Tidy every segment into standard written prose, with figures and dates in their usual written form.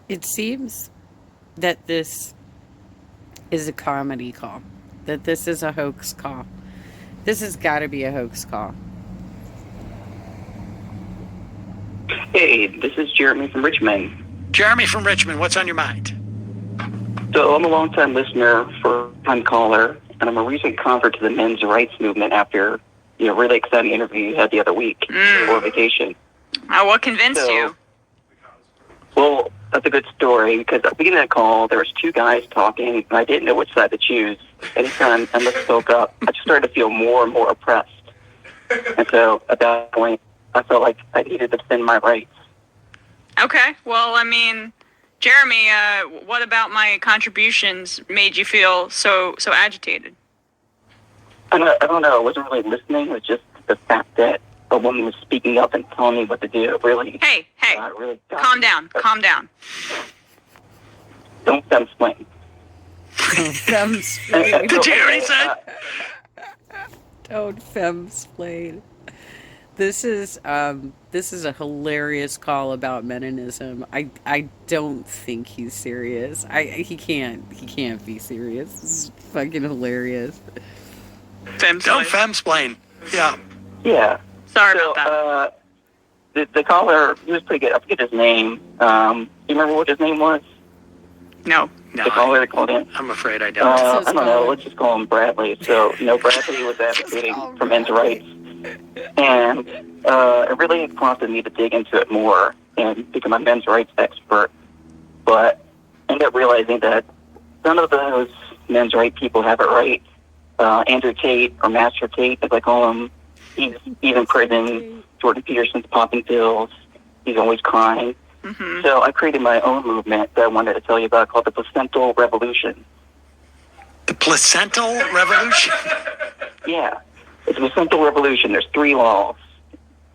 It seems that this is a comedy call, that this is a hoax call. This has got to be a hoax call. Hey, this is Jeremy from Richmond. Jeremy from Richmond, what's on your mind? So I'm a long-time listener, first-time caller, and I'm a recent convert to the men's rights movement after, really exciting interview you had the other week for vacation. Oh, what convinced you? Well, that's a good story, because at the beginning of the call, there was two guys talking, and I didn't know which side to choose. Anytime Emma spoke up, I just started to feel more and more oppressed. And so at that point, I felt like I needed to defend my rights. Okay, well, I mean, Jeremy, what about my contributions made you feel so agitated? I don't know. I wasn't really listening. It was just the fact that a woman was speaking up and telling me what to do. It really... Hey, really calm down. Don't femsplain. Femsplain. Did you hear what he said? Don't femsplain. This is a hilarious call about Meninism. I don't think he's serious. He can't be serious. It's fucking hilarious. Don't femsplain. Yeah. Yeah. Sorry about that. The caller, he was pretty good. I forget his name. Do you remember what his name was? No. The caller that called in? I'm afraid I don't. I don't know. Let's just call him Bradley. So, Bradley was advocating for men's rights. And it really prompted me to dig into it more and become a men's rights expert. But I ended up realizing that none of those men's rights people have it right. Andrew Tate, or Master Tate, as I call him, he's in prison. Jordan Peterson's popping pills. He's always crying. Mm-hmm. So I created my own movement that I wanted to tell you about called the Placental Revolution. The Placental Revolution? Yeah. It's a placental revolution. There's 3 laws.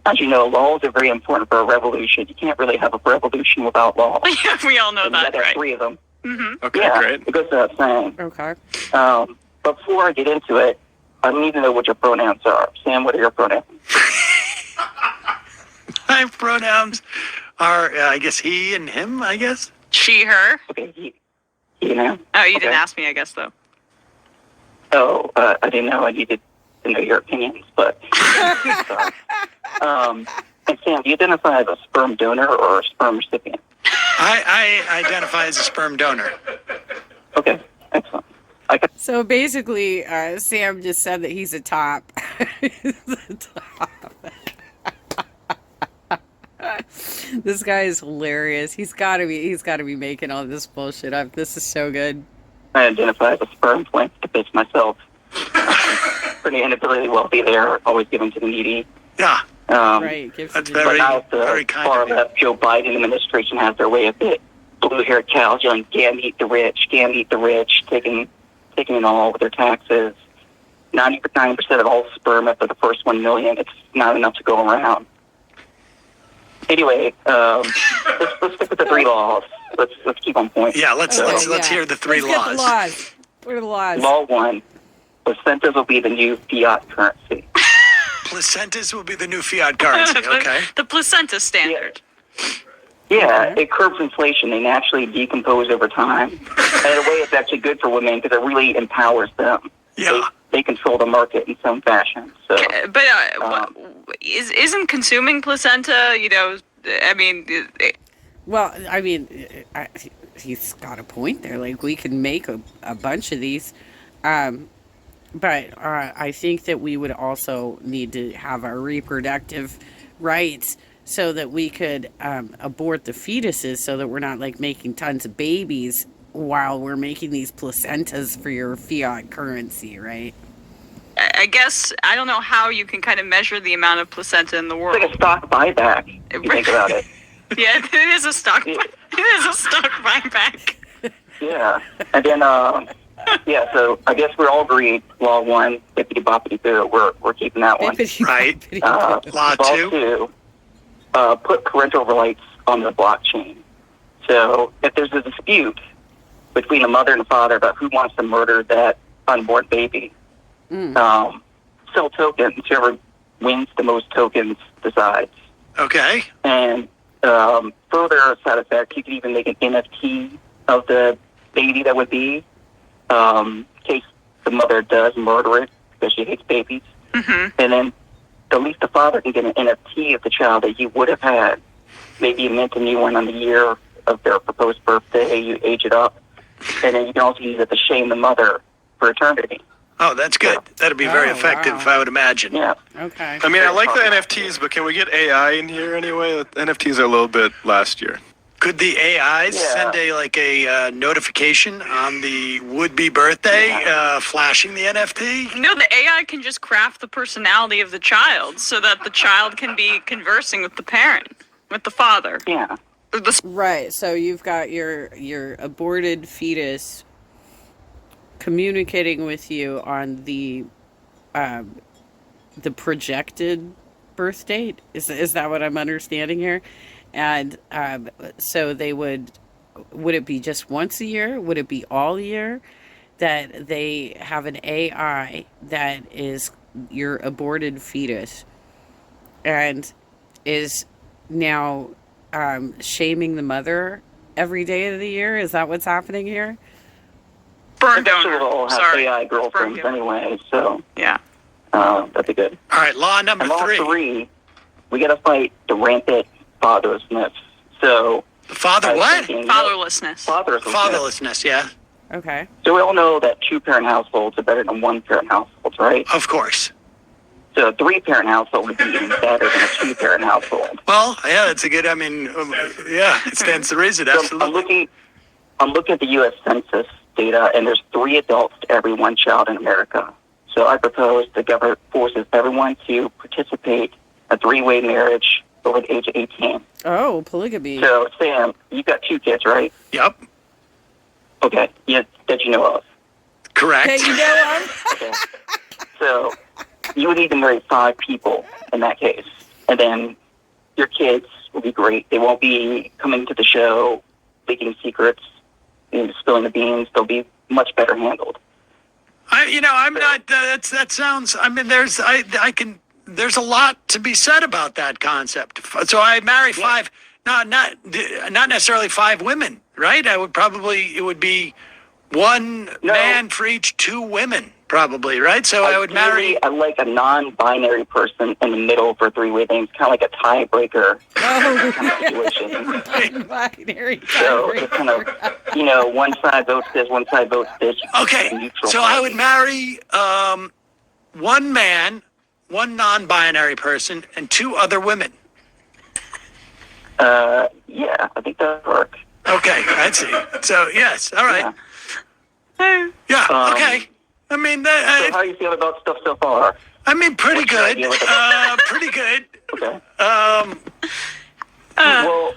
As you know, laws are very important for a revolution. You can't really have a revolution without laws. Yeah, we all know that, There are right? 3 of them. Mm-hmm. Okay, yeah, great. it goes without saying. Okay. But before I get into it, I need to know what your pronouns are. Sam, what are your pronouns? My pronouns are, I guess, he and him, I guess. She, her. Okay, he now? Oh, you Okay. didn't ask me, I guess, though. Oh, I didn't know I needed to know your opinions, but... sorry. And Sam, do you identify as a sperm donor or a sperm recipient? I identify as a sperm donor. Okay, excellent. So basically, Sam just said that he's a top. He's a top. This guy is hilarious. He's got to be making all this bullshit up. This is so good. I identify as a sperm philanthropist myself. Pretty inability wealthy there, always given to the needy. Yeah. Right. That's But very, now the very kind far of you. left Joe Biden administration has their way a bit. Blue-haired cows yelling, "Scam eat the rich, scam eat the rich," taking it all with their taxes. 99% of all sperm after the first 1 million. It's not enough to go around. Anyway, let's stick with the 3 laws. Let's keep on point. Yeah, let's hear the 3 Let's get laws. the laws. What are the laws? Law 1: placentas will be the new fiat currency. Placentas will be the new fiat currency, okay? The placenta standard. Yeah, it curbs inflation. They naturally decompose over time. And in a way, it's actually good for women because it really empowers them. Yeah. They control the market in some fashion. So, But isn't consuming placenta, I mean... Well, I mean, he's got a point there. Like, we can make a bunch of these. But I think that we would also need to have our reproductive rights so that we could abort the fetuses so that we're not, like, making tons of babies while we're making these placentas for your fiat currency, right? I guess, I don't know how you can kind of measure the amount of placenta in the world. it's like a stock buyback, if you think about it. Yeah, it is a stock buyback. Yeah. And then, so I guess we're all agreed, Law 1, bippity-boppity-boo, we're keeping that one. Right. Law Law 2. Put parental rights on the blockchain. So if there's a dispute between a mother and a father about who wants to murder that unborn baby, sell tokens. Whoever wins the most tokens decides. Okay. And further side effect, you could even make an NFT of the baby that would be, in case the mother does murder it because she hates babies. Mm-hmm. And then at least the father can get an NFT of the child that you would have had. Maybe you mint a new one on the year of their proposed birthday, you age it up, and then you can also use it to shame the mother for eternity. Oh, that's good. That'd be very Oh, effective, wow. I would imagine. Yeah. Okay. I mean, I like the NFTs, but can we get AI in here anyway? The NFTs are a little bit last year. Could the AIs Yeah. send a notification on the would-be birthday, flashing the NFT? No, the AI can just craft the personality of the child so that the child can be conversing with the parent, with the father. Yeah. Right. So you've got your aborted fetus communicating with you on the projected birth date. Is that what I'm understanding here? And so they would it be just once a year? Would it be all year? That they have an AI that is your aborted fetus and is now shaming the mother every day of the year? Is that what's happening here? Sperm Eventually donor. we'll all have Sorry. AI girlfriends Sperm giver. anyway, so Yeah. that'd be good. All right, law number And law 3. 3, we got to fight the rampant fatherlessness. So The father I was what? thinking, Fatherlessness. fatherlessness. Fatherlessness, yeah. Okay. So we all know that 2-parent households are better than 1-parent households, right? Of course. So a 3-parent household would be even better than a 2-parent household. Well, yeah, that's a good, it stands to reason, So I'm absolutely. looking at the U.S. Census data, and there's 3 adults to every 1 child in America. So I propose the government forces everyone to participate in a 3-way marriage over the age of 18. Oh, polygamy. So, Sam, you've got 2 kids, right? Yep, Okay, yeah, that you know of. correct. Hey, you know of? Okay. So you would need to marry 5 people in that case. And then your kids will be great. They won't be coming to the show, leaking secrets, spilling the beans. They'll be much better handled. I'm not. That sounds. I mean, there's. I can. There's a lot to be said about that concept. So I marry 5. Not necessarily 5 women, right? It would be 1 man for each 2 women, probably, right? So I would marry. I like a non-binary person in the middle for 3-way things, kind of like a tiebreaker Oh, kind of situation. binary. So it's kind of, one side votes this, one side votes this. Okay, Neutral so I would marry 1 man, 1 non-binary person, and 2 other women. Yeah, I think that would work. Okay, I see. So yes, all right. Yeah, okay. I mean, So how do you feel about stuff so far? pretty What's your good. idea with the- Pretty good. Okay. Uh, Well,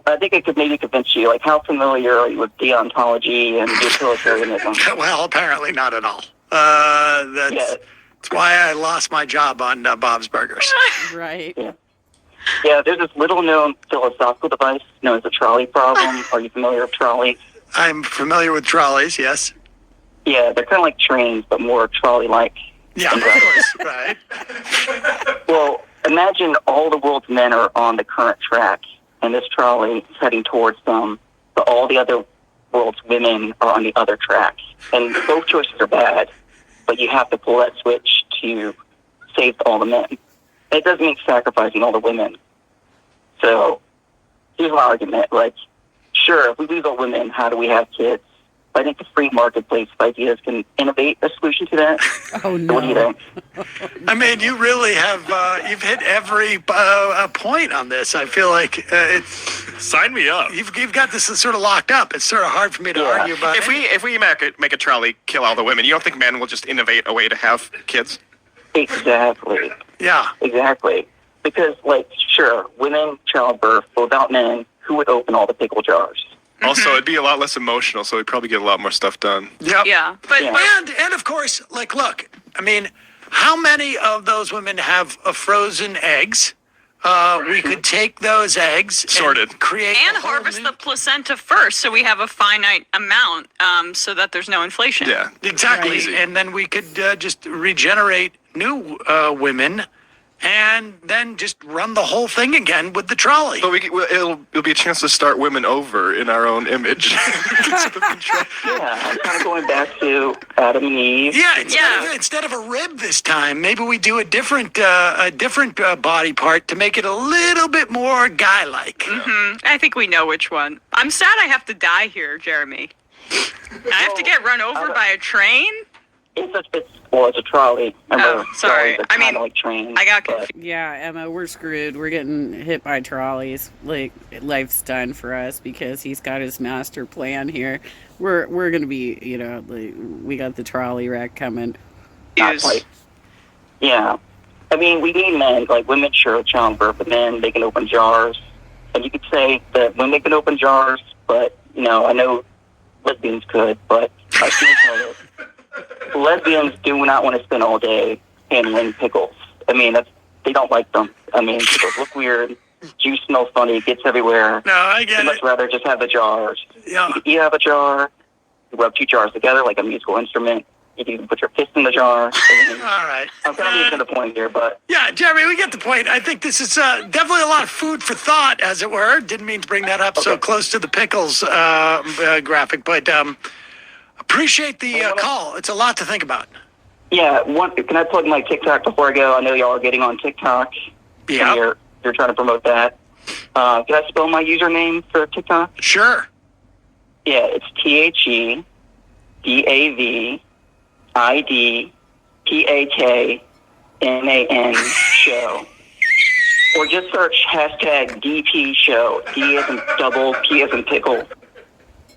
I think it could maybe convince you. Like, how familiar are you with deontology and utilitarianism? Well, apparently not at all. That's Yeah. why I lost my job on Bob's Burgers. Right. Yeah, there's this little-known philosophical device known as the trolley problem. Are you familiar with trolleys? I'm familiar with trolleys. Yes. Yeah, they're kind of like trains, but more trolley-like. Yeah, of course. Right. Well, imagine all the world's men are on the current track, and this trolley is heading towards them, but all the other world's women are on the other track. And both choices are bad, but you have to pull that switch to save all the men. It doesn't mean sacrificing all the women. So here's my argument. Like, sure, if we lose all women, how do we have kids? I think the free marketplace of ideas can innovate a solution to that. Oh, So what do you no. think? I mean, you really have you've hit every point on this. I feel like Sign me up. you've got this sort of locked up. It's sort of hard for me to Yeah. argue about. If we make a trolley kill all the women, you don't think men will just innovate a way to have kids? Exactly. Yeah. Exactly. Because, like, sure, women, childbirth, but without men, who would open all the pickle jars? Also, it'd be a lot less emotional, so we'd probably get a lot more stuff done. Yep. yeah, but Yeah. And of course, like, look, I mean, how many of those women have frozen eggs? We could take those eggs Sorted. and create and a whole harvest new- the placenta first, so we have a finite amount, so that there's no inflation. Yeah. Exactly, Easy. and then we could just regenerate new women and then just run the whole thing again with the trolley. But it'll be a chance to start women over in our own image. Yeah, I'm kind of going back to Adam and Eve. Yeah, instead of a rib this time, maybe we do a different body part to make it a little bit more guy-like. Mm-hmm. I think we know which one. I'm sad I have to die here, Jeremy. I have to get run over by a train? It's a trolley. Oh, sorry. I mean, like trains. I got confused. Yeah, Emma, we're screwed. We're getting hit by trolleys. Like, life's done for us because he's got his master plan here. We're gonna be, like, we got the trolley wreck coming. Not quite. Yeah. I mean, we need men. Like, women, sure, childbirth, but men, they can open jars. And you could say that women can open jars, but, I know lesbians could, but I do know that lesbians do not want to spend all day handling pickles. I mean, they don't like them. I mean, pickles look weird. Juice smells funny. It gets everywhere. No, I get I'd much rather just have the jars. Yeah. You have a jar. You rub two jars together like a musical instrument. You can even put your fist in the jar. All right. I'm kind of losing the point here, but... Yeah, Jeremy, we get the point. I think this is definitely a lot of food for thought, as it were. Didn't mean to bring that up so close to the pickles graphic, but appreciate the call. It's a lot to think about. Yeah, can I plug my TikTok before I go? I know y'all are getting on TikTok. Yeah. You're trying to promote that. Can I spell my username for TikTok? Sure. Yeah, it's TheDavidPakman show. Or just search hashtag DP show. D as in double, P as in pickle.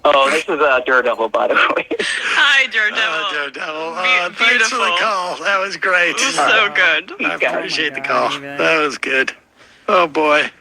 Oh, this is Daredevil, by the way. Hi, Daredevil. Daredevil. Thanks for the call. That was great. So good. I appreciate the call. That was good. Oh, boy.